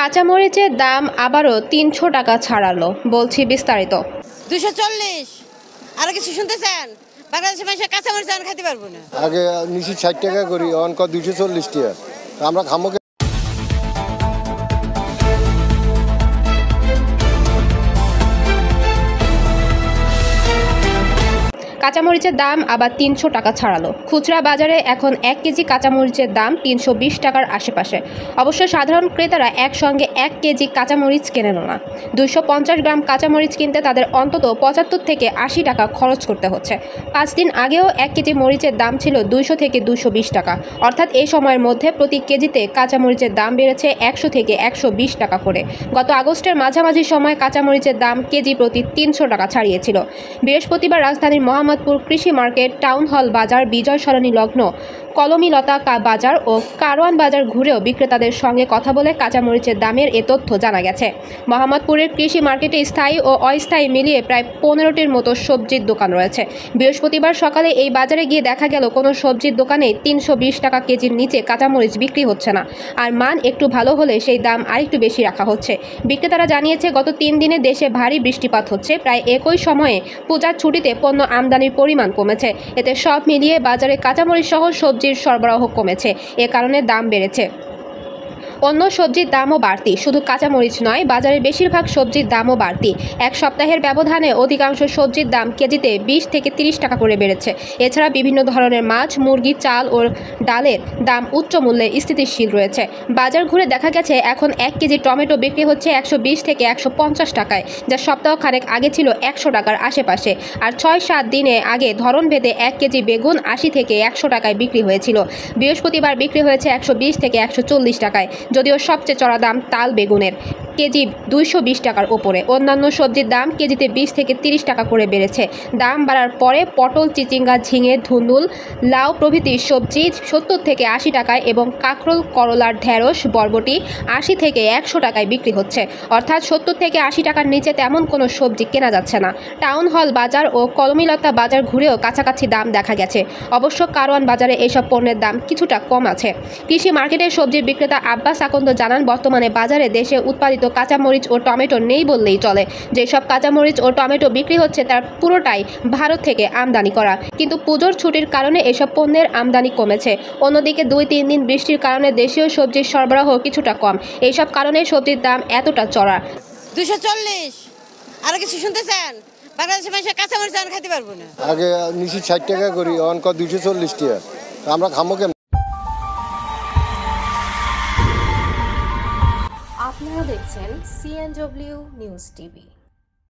কাঁচামরিচের দাম আবারও ৩০০ টাকা ছাড়ালো, বলছি বিস্তারিত। 240 আর কিছু শুনতে চান? বাংলাদেশের মানুষ কাঁচামরিচ আর খেতে পারবো না। আগে নিচে 60 টাকা করি, অনক 240 টাকা। আমরা খামো। কাঁচামরিচের দাম আবার ৩০০ টাকা ছাড়ালো। খুচরা বাজারে এখন 1 কেজি কাঁচামরিচের দাম ৩২০ টাকার আশেপাশে। অবশ্য সাধারণ ক্রেতারা একসঙ্গে 1 কেজি কাঁচামরিচ কেনেন না। 250 গ্রাম কাঁচামরিচ কিনতে তাদের অন্তত 75 থেকে 80 টাকা খরচ করতে হচ্ছে। 5 দিন আগেও 1 কেজি মরিচের দাম ছিল 200 থেকে 220 টাকা। অর্থাৎ এই সময়ের মধ্যে প্রতি কেজিতে কাঁচামরিচের দাম বেড়েছে 100 থেকে 120 টাকা করে। গত আগস্টের মাঝামাঝি সময় কাঁচামরিচের দাম কেজি প্রতি 300 টাকা ছাড়িয়েছিল। বৃহস্পতিবার রাজধানীর মোহাম্মদপুর কৃষি মার্কেট, টাউন হল বাজার, বিজয় সরণি লগ্ন কলমিলতা বাজার ও কারওয়ান বাজার ঘুরেও বিক্রেতাদের সঙ্গে কথা বলে কাঁচামরিচের দামের এ তথ্য জানা গেছে। মোহাম্মদপুরের কৃষি মার্কেটে স্থায়ী ও অস্থায়ী মিলিয়ে প্রায় 15টির মতো সবজির দোকান রয়েছে। বৃহস্পতিবার সকালে এই বাজারে গিয়ে দেখা গেল কোনো সবজির দোকানে 320 টাকা কেজির নিচে কাঁচামরিচ বিক্রি হচ্ছে না। আর মান একটু ভালো হলে সেই দাম আরেকটু বেশি রাখা হচ্ছে। বিক্রেতারা জানিয়েছে, গত 3 দিনে দেশে ভারী বৃষ্টিপাত হচ্ছে। প্রায় একই সময়ে পূজার ছুটিতে পণ্য আমদানির পরিমাণ কমেছে। এতে সব মিলিয়ে বাজারে কাঁচামরিচ সহ সবজির সরবরাহ কমেছে। এ কারণে দাম বেড়েছে। অন্য সবজির দামও বাড়তি, শুধু কাঁচামরিচ নয়, বাজারের বেশিরভাগ সবজির দামও বাড়তি। এক সপ্তাহের ব্যবধানে অধিকাংশ সবজির দাম কেজিতে 20 থেকে 30 টাকা করে বেড়েছে। এছাড়া বিভিন্ন ধরনের মাছ, মুরগি, চাল ও ডালের দাম উচ্চ মূল্যে স্থিতিশীল রয়েছে। বাজার ঘুরে দেখা গেছে, এখন 1 কেজি টমেটো বিক্রি হচ্ছে 120 থেকে 150 টাকায়, যা সপ্তাহখানেক আগে ছিল 100 টাকার আশেপাশে। আর 6-7 দিনে আগে ধরনভেদে 1 কেজি বেগুন 80 থেকে 100 টাকায় বিক্রি হয়েছিল। বৃহস্পতিবার বিক্রি হয়েছে 120 থেকে 140 টাকায়। যদিও সবচেয়ে চড়া দাম তাল বেগুনের, কেজি 220 টাকার ওপরে। অন্যান্য সবজির দাম কেজিতে 20 থেকে 30 টাকা করে বেড়েছে। দাম বাড়ার পরে পটল, চিচিঙ্গা, ঝিঙে, ধুন্দুল, লাউ প্রভৃতি সবজি 70 থেকে 80 টাকায় এবং কাঁকরোল, করলার, ঢেঁড়স, বরবটি 80 থেকে 100 টাকায় বিক্রি হচ্ছে। অর্থাৎ 70 থেকে 80 টাকার নিচে তেমন কোনো সবজি কেনা যাচ্ছে না। টাউন হল বাজার ও কলমিলতা বাজার ঘুরেও কাছাকাছি দাম দেখা গেছে। অবশ্য কারওয়ান বাজারে এইসব পণ্যের দাম কিছুটা কম আছে। কৃষি মার্কেটের সবজির বিক্রেতা আব্বাস আকন্দ জানান, বর্তমানে বাজারে দেশে উৎপাদিত কাঁচামরিচ ও টমেটো নেই বললেই চলে। যেসব কাঁচামরিচ ও টমেটো বিক্রি হচ্ছে তার পুরোটাই ভারত থেকে আমদানি করা। কিন্তু পুজোর ছুটির কারণে এসব পণ্যের আমদানি কমেছে। অন্যদিকে 2-3 দিন বৃষ্টির কারণে দেশীয় সবজির সরবরাহ কিছুটা কম। এইসব কারণে সবজির দাম এতটা চড়া। 240 আর কিছু শুনতে চান? বাংলাদেশের মানুষ কাঁচামরিচ আর খেতে পারবো না। আগে নিচে 60 টাকা করি, অনক 240 টাকা। আমরা খামো। আপনারা দেখছেন CNW নিউজ টিভি।